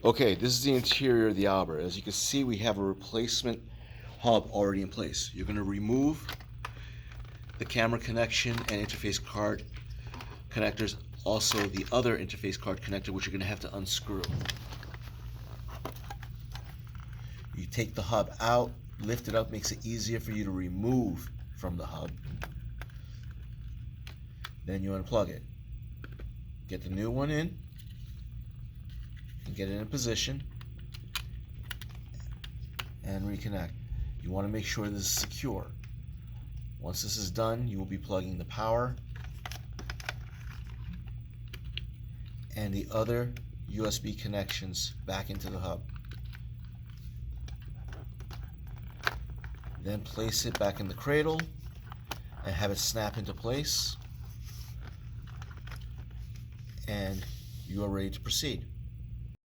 Okay, this is the interior of the Albert. As you can see, we have a replacement hub already in place. You're going to remove the camera connection and interface card connectors, also the other interface card connector, which you're going to have to unscrew. You take the hub out, lift it up, makes it easier for you to remove from the hub. Then you unplug it. Get the new one in and get it in position and reconnect. You want to make sure this is secure. Once this is done, you will be plugging the power and the other USB connections back into the hub. Then place it back in the cradle and have it snap into place, and you are ready to proceed.